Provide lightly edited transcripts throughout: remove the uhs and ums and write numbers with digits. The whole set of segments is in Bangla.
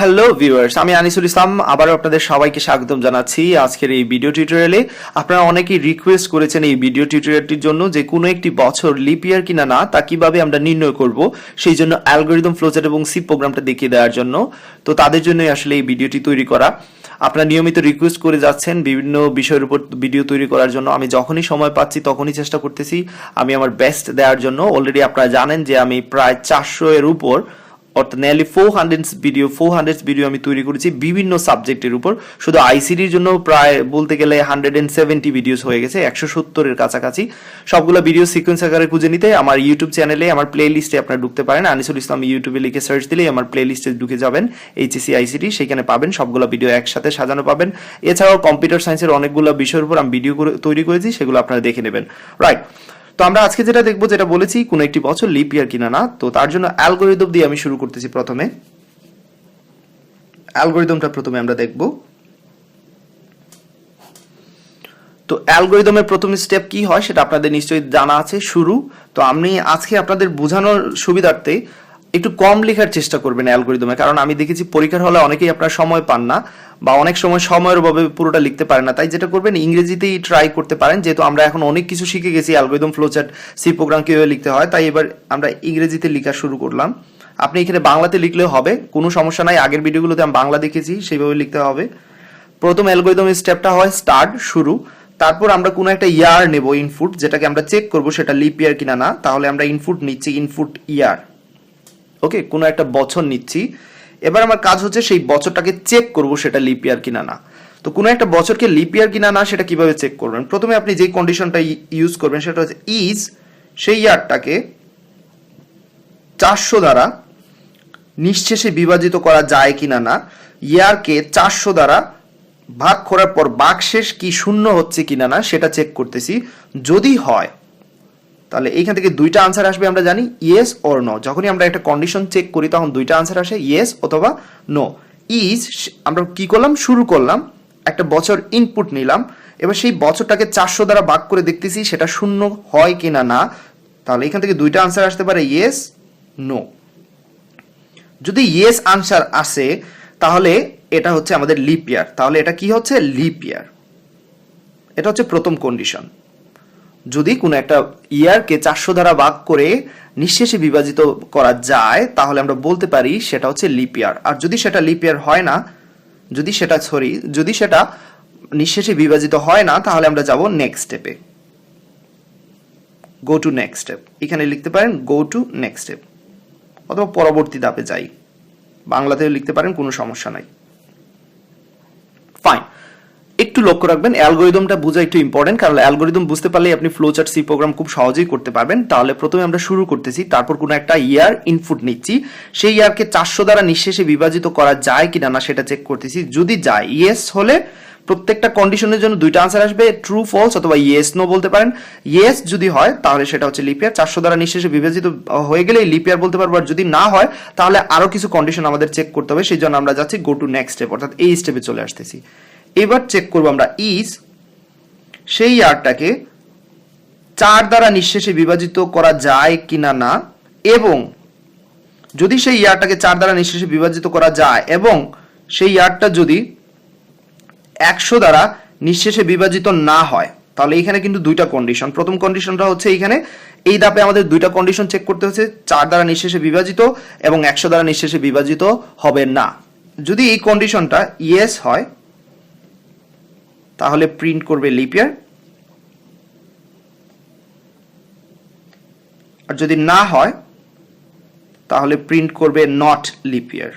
হ্যালো ভিউয়ার্স, আমি আনিসুল ইসলাম আবারও আপনাদের সবাইকে স্বাগতম জানাচ্ছি আজকের এই ভিডিও টিউটোরিয়ালে। আপনারা অনেকেই রিকোয়েস্ট করেছেন এই ভিডিও টিউটোরিয়ালটির জন্য যে কোনো একটি বছর লিপ ইয়ার কিনা না তা কিভাবে আমরা নির্ণয় করব, সেই জন্য অ্যালগরিদম, ফ্লোচার্ট এবং সি প্রোগ্রামটা দেখিয়ে দেওয়ার জন্য। তো তাদের জন্যই আসলে এই ভিডিওটি তৈরি করা। আপনারা নিয়মিত রিকোয়েস্ট করে যাচ্ছেন বিভিন্ন বিষয়ের উপর ভিডিও তৈরি করার জন্য। আমি যখনই সময় পাচ্ছি তখনই চেষ্টা করতেছি আমি আমার বেস্ট দেওয়ার জন্য। অলরেডি আপনারা জানেন যে আমি প্রায় 400 এর উপর অর্থাৎ নিয়ারলি 400 ভিডিও আমি তৈরি করেছি বিভিন্ন সাবজেক্টের উপর। শুধু আইসিডির জন্য প্রায় বলতে গেলে 170 ভিডিওস হয়ে গেছে, 170-এর কাছাকাছি। সবগুলো ভিডিও সিকোয়েন্স আকারে খুঁজে নিতে আমার ইউটিউব চ্যানেলে আমার প্লে লিস্টে আপনারা ঢুকতে পারেন। আনিসুল ইসলাম ইউটিউবে লিখে সার্চ দিলেই আমার প্লে লিস্টে ঢুকে যাবেন, এইচএসসি আইসিডি, সেখানে পাবেন সবগুলো ভিডিও একসাথে সাজানো পাবেন। এছাড়াও কম্পিউটার সায়েন্সের অনেকগুলো বিষয়ের উপর আমি ভিডিও তৈরি করেছি, সেগুলো আপনারা দেখে নেবেন। রাইট, তো আমরা আজকে যেটা দেখবো, যেটা বলেছি কোন একটি বছর লিপ ইয়ার কিনা না, তো তার জন্য অ্যালগরিদম দিয়ে আমি শুরু করতেছি। প্রথমে অ্যালগরিদমটা প্রথমে আমরা দেখব। তো অ্যালগরিদমের প্রথম স্টেপ কি হয় সেটা আপনাদের নিশ্চয়ই জানা আছে, শুরু। তো আমি আজকে আপনাদের বোঝানোর সুবিধার্থে একটু কম লেখার চেষ্টা করবেন অ্যালগরিদমে, কারণ আমি দেখেছি পরীক্ষার হলে অনেকেই আপনারা সময় পান না বা অনেক সময় সময়ের অভাবে পুরোটা লিখতে পারেন না। তাই যেটা করবেন, ইংরেজিতেই ট্রাই করতে পারেন, যেহেতু আমরা এখন অনেক কিছু শিখে গেছি অ্যালগরিদম, ফ্লোচার্ট, সি প্রোগ্রাম কিভাবে লিখতে হয়। তাই এবার আমরা ইংরেজিতে লেখা শুরু করলাম। আপনি এখানে বাংলাতে লিখলেও হবে, কোনো সমস্যা নাই। আগের ভিডিওগুলোতে আমি বাংলা দেখেছি, সেইভাবে লিখতে হবে। প্রথম অ্যালগরিদমের স্টেপটা হয় স্টার্ট, শুরু। তারপর আমরা কোনো একটা ইয়ার নেব ইনপুট, যেটাকে আমরা চেক করব সেটা লিপ ইয়ার কিনা না। তাহলে আমরা ইনপুট নিচ্ছি, ইনপুট ইয়ার, ওকে, কোনো একটা বছর নিচ্ছি। এবার আমার কাজ হচ্ছে সেই বছরটাকে চেক করব সেটা লিপ ইয়ার কিনা না। তো কোনো একটা বছরকে লিপ ইয়ার কিনা না সেটা কিভাবে চেক করবেন? প্রথমে আপনি যেই কন্ডিশনটা ইউজ করবেন সেটা হচ্ছে ইজ, সেই ইয়ারটাকে 400 দ্বারা নিঃশেষে বিভাজিত করা যায় কিনা না। ইয়ারকে 400 দ্বারা ভাগ করার পর ভাগশেষ কি শূন্য হচ্ছে কিনা না সেটা চেক করতেছি। যদি হয় তাহলে এইখান থেকে দুইটা আনসার আসবে, আমরা জানি ইয়েস অর নো। যখনই আমরা একটা কন্ডিশন চেক করি তখন দুইটা আনসার আসে, ইয়েস অথবা নো। ইজ, আমরা কি করলাম, শুরু করলাম, একটা বছর ইনপুট নিলাম। এবার সেই বছরটাকে 400 দ্বারা ভাগ করে দেখতেছি সেটা শূন্য হয় কিনা না। তাহলে এখান থেকে দুইটা আনসার আসতে পারে, ইয়েস, নো। যদি ইয়েস আনসার আসে তাহলে এটা হচ্ছে আমাদের লিপ ইয়ার। তাহলে এটা কি হচ্ছে, লিপ ইয়ার। এটা হচ্ছে প্রথম কন্ডিশন। যদি কোনো একটা ইয়ারকে 400 দ্বারা ভাগ করে নিঃশেষে বিভাজিত করা যায় তাহলে আমরা বলতে পারি সেটা হচ্ছে লিপ ইয়ার। আর যদি সেটা লিপ ইয়ার হয় না, যদি সেটা নিঃশেষে বিভাজিত হয় না, তাহলে আমরা যাব নেক্সট স্টেপে, গো টু নেক্সট স্টেপ। এখানে লিখতে পারেন গো টু নেক্সট স্টেপ, অথবা পরবর্তী ধাপে যাই, বাংলাতেও লিখতে পারেন, কোনো সমস্যা নাই। ফাইন, একটু লক্ষ্য রাখবেন অ্যালগরিদমটা বোঝা একটু ইম্পর্টেন্ট, কারণ অ্যালগরিদম বুঝতে পারলেই আপনি ফ্লোচার্ট, সি প্রোগ্রাম খুব সহজেই করতে পারবেন। তাহলে প্রথমে আমরা শুরু করতেছি, তারপর কোনো একটা ইয়ার ইনপুট নিচ্ছি, সেই ইয়ারকে 400 দ্বারা নিঃশেষে বিভাজিত করা যায় কিনা না সেটা চেক করতেছি। যদি যায়, ইয়েস হলে প্রত্যেকটা কন্ডিশনের জন্য দুইটা আনসার আসবে, ট্রু, ফলস অথবা ইয়েস, নো বলতে পারেন। ইয়েস যদি হয় তাহলে সেটা হচ্ছে লিপ ইয়ার, 400 দ্বারা নিঃশেষে বিভাজিত হয়ে গেলে লিপ ইয়ার বলতে পারবো। আর যদি না হয় তাহলে আরো কিছু কন্ডিশন আমাদের চেক করতে হবে, সেই জন্য আমরা যাচ্ছি গো টু নেক্সট স্টেপ, অর্থাৎ এই স্টেপে চলে আসতেছি। এবার চেক করবো আমরা ইজ, সেই ইয়ারটাকে 4 দ্বারা নিঃশেষে বিভাজিত করা যায় কিনা না, এবং যদি সেই ইয়ারটাকে 4 দ্বারা নিঃশেষে বিভাজিত করা যায় এবং সেই ইয়ারটা যদি 100 দ্বারা নিঃশেষে বিভাজিত না হয়, তাহলে এখানে কিন্তু দুইটা কন্ডিশন। প্রথম কন্ডিশনটা হচ্ছে এইখানে এই ধাপে আমাদের দুইটা কন্ডিশন চেক করতে হচ্ছে, 4 দ্বারা নিঃশেষে বিভাজিত এবং 100 দ্বারা নিঃশেষে বিভাজিত হবে না। যদি এই কন্ডিশনটা ইয়েস হয় তাহলে প্রিন্ট করবে লিপ ইয়ার, আর যদি না হয় তাহলে প্রিন্ট করবে নট লিপ ইয়ার।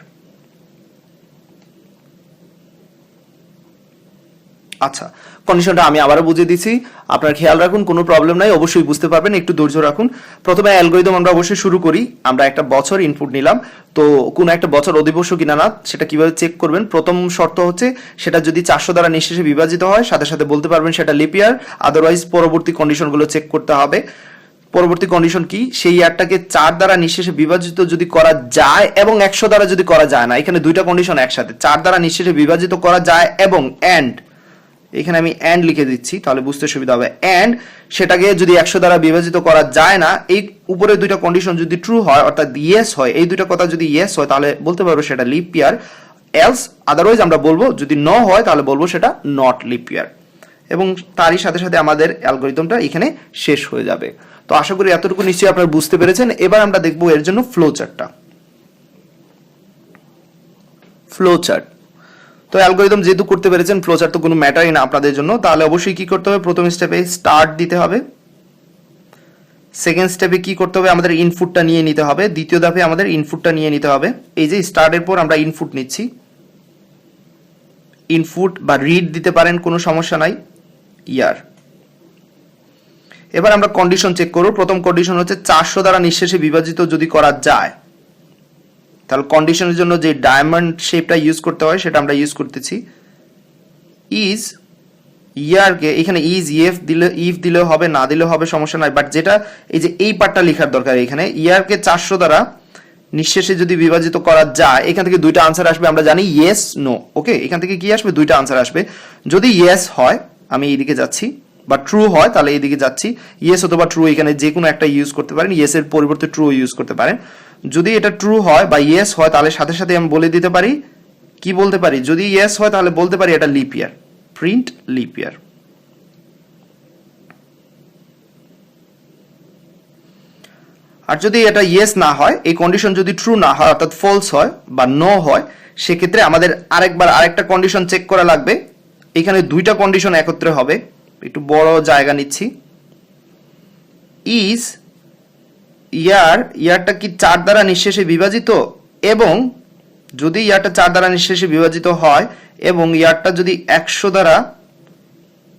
আচ্ছা, কন্ডিশনটা আমি আবারও বুঝিয়ে দিচ্ছি, আপনার খেয়াল রাখুন, কোনো প্রবলেম নাই, অবশ্যই বুঝতে পারবেন, একটু ধৈর্য রাখুন। প্রথমে অ্যালগরিদম আমরা অবশ্যই শুরু করি। আমরা একটা বছর ইনপুট নিলাম, তো কোনো একটা বছর অধিবর্ষ কিনা না সেটা কিভাবে চেক করবেন? প্রথম শর্ত হচ্ছে সেটা যদি 400 দ্বারা নিঃশেষে বিভাজিত হয় সাথে সাথে বলতে পারবেন সেটা লিপ ইয়ার, আদারওয়াইজ পরবর্তী কন্ডিশনগুলো চেক করতে হবে। পরবর্তী কন্ডিশন কি, সেই ইয়ারটাকে 4 দ্বারা নিঃশেষে বিভাজিত যদি করা যায় এবং 100 দ্বারা যদি করা যায় না। এখানে দুইটা কন্ডিশন একসাথে, 4 দ্বারা নিঃশেষে বিভাজিত করা যায় এবং এন্ড, এখানে আমি এন্ড লিখে দিচ্ছি তাহলে বুঝতে সুবিধা হবে। এন্ড সেটাকে যদি 100 দ্বারা বিভাজিত করা যায় না, এই উপরে দুইটা কন্ডিশন যদি ট্রু হয় অর্থাৎ ইয়েস হয়, এই দুইটা কথা যদি ইয়েস হয় তাহলে বলতে পারবো সেটা লিপ ইয়ার। এলস আদারওয়াইজ আমরা বলবো যদি ন হয় তাহলে বলবো সেটা নট লিপ ইয়ার, এবং তারই সাথে সাথে আমাদের অ্যালগরিদমটা এখানে শেষ হয়ে যাবে। তো আশা করি এতটুকু নিশ্চয়ই আপনারা বুঝতে পেরেছেন। এবার আমরা দেখবো এর জন্য ফ্লো চার্টটা। ফ্লো চার্ট তো অ্যালগরিদম যেহেতু করতে পেরেছেন, ফ্লো চার্ট তো কোনো ম্যাটারই না আপনাদের জন্য, তাহলে অবশ্যই কি করতে হবে, প্রথম স্টেপে স্টার্ট দিতে হবে, সেকেন্ড স্টেপে কি করতে হবে, আমাদের ইনপুটটা নিয়ে নিতে হবে, দ্বিতীয় ধাপে আমাদের ইনপুটটা নিয়ে নিতে হবে। এই যে স্টার্টের পর আমরা ইনপুট নিচ্ছি, ইনপুট বা রিড দিতে পারেন, কোনো সমস্যা নাই, ইয়ার। এবার আমরা কন্ডিশন চেক করব। প্রথম কন্ডিশন হচ্ছে 400 দ্বারা নিঃশেষে বিভাজিত যদি করা যায়, তাহলে কন্ডিশনের জন্য যে ডায়মন্ড শেপটা ইউজ করতে হয় সেটা আমরা ইউজ করতেছি। ইজ ইয়ারকে এখানে ইজ ইফ দিলেও হবে, না দিলেও হবে, সমস্যা নাই, বাট যেটা এই যে এই পার্টটা লেখার দরকার, এখানে ইয়ারকে 400 দ্বারা নিঃশেষে যদি বিভাজিত করা যায়, এখান থেকে দুইটা আনসার আসবে, আমরা জানি ইয়েস নো। ওকে, এখান থেকে কি আসবে, দুইটা আনসার আসবে। যদি ইয়েস হয় আমি এইদিকে যাচ্ছি, বা ট্রু হয় তাহলে এইদিকে যাচ্ছি। ইয়েস অথবা ট্রু এখানে যে কোনো একটা ইউজ করতে পারেন, ইয়েস এর পরিবর্তে ট্রু ইউজ করতে পারেন। যদি এটা ট্রু হয় বা ইয়েস হয় তাহলে সাথে সাথে আমি বলে দিতে পারি, কি বলতে পারি, যদি ইয়েস হয় তাহলে বলতে পারি এটা leap year, print leap year. আর যদি এটা ইয়েস না হয়, এই কন্ডিশন যদি ট্রু না হয় অর্থাৎ ফলস হয় বা নো হয়, সেক্ষেত্রে আমাদের আরেকটা কন্ডিশন চেক করা লাগবে। এখানে দুইটা কন্ডিশন একত্রে হবে, একটু বড় জায়গা নিচ্ছি। ইজ ইয়ারটা কি 4 দ্বারা নিঃশেষে বিভাজিত, এবং যদি ইয়ারটা 4 দ্বারা নিঃশেষে বিভাজিত হয় এবং ইয়ারটা যদি 100 দ্বারা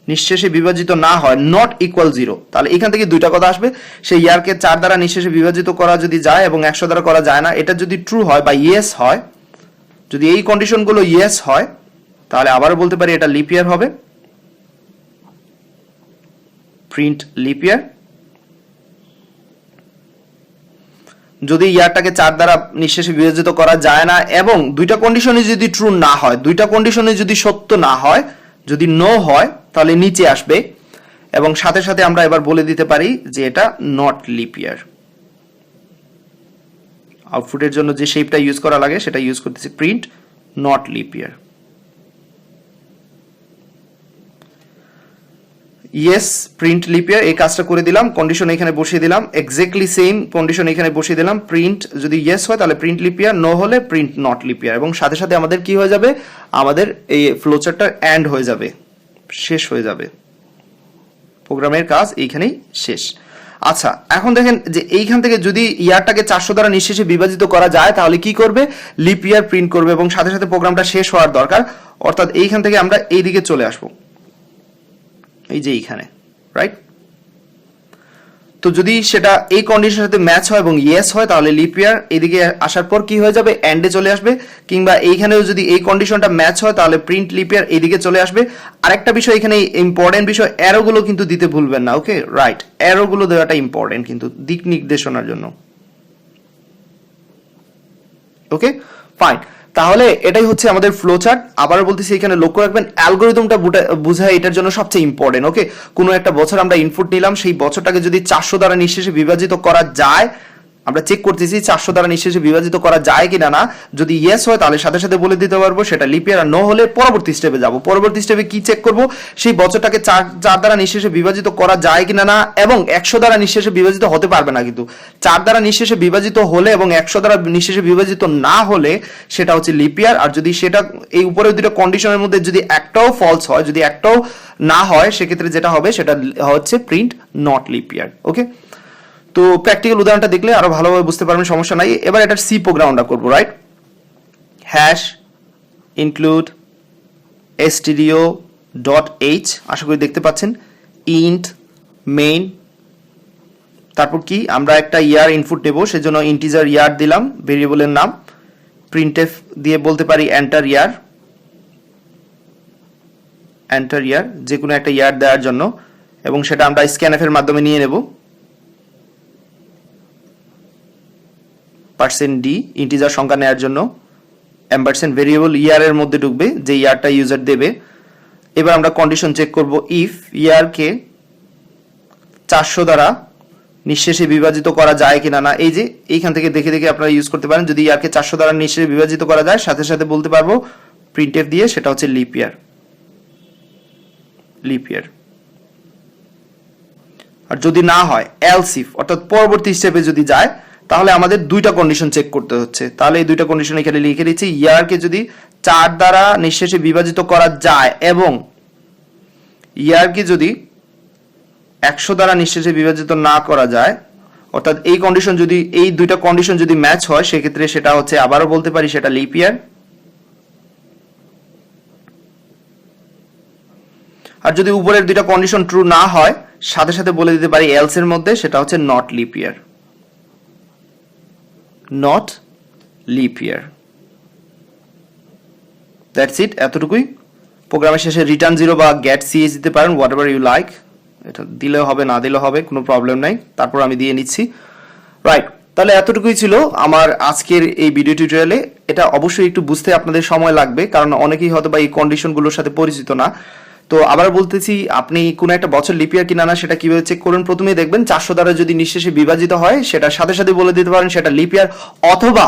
নিঃশেষে বিভাজিত না হয়, নট ইকুয়াল 0, তাহলে এখান থেকে দুইটা কথা আসবে। সেই ইয়ারকে 4 দ্বারা নিঃশেষে বিভাজিত করা যদি যায় এবং 100 দ্বারা করা যায় না, এটা যদি ট্রু হয় বা ইয়েস হয়, যদি এই কন্ডিশনগুলো ইয়েস হয় তাহলে আবারও বলতে পারি এটা লিপ ইয়ার হবে, প্রিন্ট লিপ ইয়ার। যদি ইয়ারটাকে 4 দ্বারা নিঃশেষে বিভাজিত করা যায় না এবং দুইটা কন্ডিশনে যদি ট্রু না হয়, দুইটা কন্ডিশনে যদি সত্য না হয়, যদি নো হয় তাহলে নিচে আসবে, এবং সাথে সাথে আমরা এবার বলে দিতে পারি যে এটা নট লিপ ইয়ার। আউটপুটের জন্য যে শেপটা ইউজ করা লাগে সেটা ইউজ করতেছি, print not lip year. Yes, print leap ইয়ার, এই কাজটা করে দিলাম, কন্ডিশন এখানে বসিয়ে দিলাম, এক্স্যাক্টলি সেম কন্ডিশন এখানে বসিয়ে দিলাম। প্রিন্ট যদি ইয়েস হয় তাহলে প্রিন্ট লিপ ইয়ার, নো হলে প্রিন্ট নট লিপ ইয়ার, এবং সাথে সাথে আমাদের কি হয়ে যাবে, আমাদের এই ফ্লোচার্টটা এন্ড হয়ে যাবে, শেষ হয়ে যাবে, প্রোগ্রামের কাজ এইখানেই শেষ। আচ্ছা, এখন দেখেন যে এইখান থেকে যদি ইয়ারটাকে 400 দ্বারা নিঃশেষে বিভাজিত করা যায় তাহলে কি করবে, লিপ ইয়ার প্রিন্ট করবে, এবং সাথে সাথে প্রোগ্রামটা শেষ হওয়ার দরকার, অর্থাৎ এইখান থেকে আমরা এইদিকে চলে আসবো, এই যে এইখানে, রাইট। তো যদি সেটা এই কন্ডিশনের সাথে ম্যাচ হয় এবং ইয়েস হয় তাহলে লিপ ইয়ার, এদিকে আসার পর কি হয়ে যাবে, এন্ডে চলে আসবে, কিংবা এইখানেও যদি এই কন্ডিশনটা ম্যাচ হয় তাহলে প্রিন্ট লিপ ইয়ার এইদিকে চলে আসবে। আরেকটা বিষয় এখানে ইম্পর্টেন্ট বিষয়, অ্যারোগুলো কিন্তু দিতে ভুলবেন না। ওকে, রাইট, অ্যারোগুলো দেওয়াটা ইম্পর্টেন্ট কিন্তু দিক নির্দেশনার জন্য। ওকে, ফাইন, তাহলে এটাই হচ্ছে আমাদের ফ্লো চার্ট। আবারও বলতেছি, এখানে লক্ষ্য রাখবেন অ্যালগরিদমটা বোঝায় এটার জন্য সবচেয়ে ইম্পর্টেন্ট। ওকে, কোনো একটা বছর আমরা ইনপুট নিলাম, সেই বছরটাকে যদি 400 দ্বারা নিঃশেষে বিভাজিত করা যায়, আমরা চেক করতেছি 400 দ্বারা নিঃশেষে বিভাজিত করা যায় কিনা না। যদি ইয়েস হয় তাহলে সাথে সাথে বলে দিতে পারবো সেটা লিপ ইয়ার, আর নো হলে পরবর্তী স্টেপে যাব। পরবর্তী স্টেপে কি চেক করব, সেই বছরটাকে 4 দ্বারা নিঃশেষে বিভাজিত করা যায় কিনা না, এবং 100 দ্বারা নিঃশেষে বিভাজিত হতে পারবে না, কিন্তু 4 দ্বারা নিঃশেষে বিভাজিত হলে এবং 100 দ্বারা নিঃশেষে বিভাজিত না হলে সেটা হচ্ছে লিপ ইয়ার। আর যদি সেটা এই উপরের দুটো কন্ডিশনের মধ্যে যদি একটাও ফলস হয়, যদি একটাও না হয়, সেক্ষেত্রে যেটা হবে সেটা হচ্ছে প্রিন্ট নট লিপ ইয়ার। ওকে, তো প্র্যাকটিক্যাল উদাহরণটা দেখলে আরো ভালোভাবে বুঝতে পারবেন, সমস্যা নাই। এবার এটার সি প্রোগ্রাম আমরা করবো, রাইট। হ্যাশ ইনক্লুড stdio.h, আশা করি দেখতে পাচ্ছেন, ইন্ট মেইন, তারপর কি আমরা একটা ইয়ার ইনপুট নেব, সেজন্য ইন্টিজার ইয়ার দিলাম ভেরিয়েবলের নাম, প্রিন্টএফ দিয়ে বলতে পারি এন্টার ইয়ার, যে কোনো একটা ইয়ার দেওয়ার জন্য, এবং সেটা আমরা স্ক্যানএফ এর মাধ্যমে নিয়ে নেব। %d ইন্টিজার সংখ্যা নেওয়ার জন্য, এম্পারসেন্ট ভেরিয়েবল ইয়ার এর মধ্যে ঢুকবে যে ইয়ারটা ইউজার দেবে। এবার আমরা কন্ডিশন চেক করব, ইফ ইয়ারকে 400 দ্বারা নিঃশেষে বিভাজিত করা যায় কিনা না, এই যে এইখান থেকে দেখে দেখে আপনারা ইউজ করতে পারেন। যদি ইয়ারকে 400 দ্বারা নিঃশেষে বিভাজিত করা যায়, সাথে সাথে বলতে পারবো প্রিন্টএফ দিয়ে সেটা হচ্ছে লিপ ইয়ার। আর যদি না হয় এলস ইফ, অর্থাৎ পরবর্তী স্টেপে যদি যায়, তাহলে আমাদের দুইটা কন্ডিশন চেক করতে হচ্ছে। তাহলে এই দুইটা কন্ডিশন এখানে লিখে দিচ্ছি। ইয়ারকে যদি 4 দ্বারা নিঃশেষে বিভাজিত করা যায় এবং ইয়ারকে যদি 100 দ্বারা নিঃশেষে বিভাজিত না করা যায়, অর্থাৎ এই কন্ডিশন যদি, এই দুইটা কন্ডিশন যদি ম্যাচ হয়, সেক্ষেত্রে সেটা হচ্ছে, আবারও বলতে পারি সেটা লিপ ইয়ার। আর যদি উপরের দুইটা কন্ডিশন ট্রু না হয়, সাথে সাথে বলে দিতে পারি এলস এর মধ্যে, সেটা হচ্ছে not lip year. Not lip year. That's it, এতটুকুই। প্রোগ্রামের শেষে রিটার্ন 0 বা গেট সিএস দিতে পারেন, হোয়াট এভার ইউ লাইক। এটা দিলেও হবে, না দিলেও হবে, কোনো প্রবলেম নাই। তারপর আমি দিয়ে নিচ্ছি। রাইট, তাহলে এতটুকুই ছিল আমার আজকের এই ভিডিও টিউটোরিয়ালে। এটা অবশ্যই একটু বুঝতে আপনাদের সময় লাগবে, কারণ অনেকেই হয়তো বা এই কন্ডিশনগুলোর সাথে পরিচিত না। তো আবার বলতেছি, আপনি কোনো একটা বছর লিপ ইয়ার কিনা না সেটা কিভাবে চেক করবেন, প্রথমেই দেখবেন 400 দ্বারা যদি নিঃশেষে বিভাজিত হয়, সেটা সাথে সাথে বলে দিতে পারেন সেটা লিপ ইয়ার। অথবা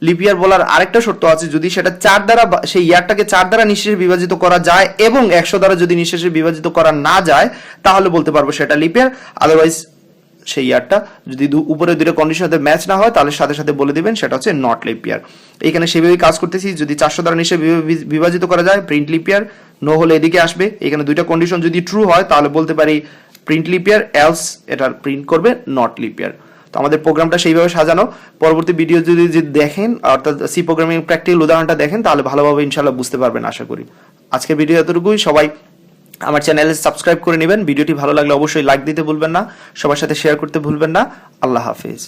লিপ ইয়ার বলার আরেকটা শর্ত আছে, যদি সেটা 4 দ্বারা, সেই ইয়ারটাকে 4 দ্বারা নিঃশেষে বিভাজিত করা যায় এবং 100 দ্বারা যদি নিঃশেষে বিভাজিত করা না যায়, তাহলে বলতে পারবো সেটা লিপ ইয়ার। আদারওয়াইজ সেই ইয়ারটা যদি উপরের দুটো কন্ডিশনের ম্যাচ না হয়, তাহলে সাথে সাথে বলে দিবেন সেটা হচ্ছে নট লিপ ইয়ার। এখানে সেভাবেই কাজ করতেছি। যদি 400 দ্বারা নিঃশেষে বিভাজিত করা যায়, প্রিন্ট লিপ ইয়ার। নো হলে এদিকে আসবে। এখানে দুইটা কন্ডিশন যদি ট্রু হয়, তাহলে বলতে পারি প্রিন্ট লিপ ইয়ার, এলস এটা প্রিন্ট করবে নট লিপ ইয়ার। তো আমাদের প্রোগ্রামটা সেইভাবে সাজানো। পরবর্তী ভিডিও যদি দেখেন, অর্থাৎ সি প্রোগ্রামিং প্র্যাকটিক্যাল উদাহরণটা দেখেন, তাহলে ভালোভাবে ইনশাআল্লাহ বুঝতে পারবেন আশা করি। আজকের ভিডিও এতটুকুই। সবাই আমার চ্যানেলে সাবস্ক্রাইব করে নেবেন। ভিডিওটি ভালো লাগলে অবশ্যই লাইক দিতে ভুলবেন না, সবার সাথে শেয়ার করতে ভুলবেন না। আল্লাহ হাফেজ।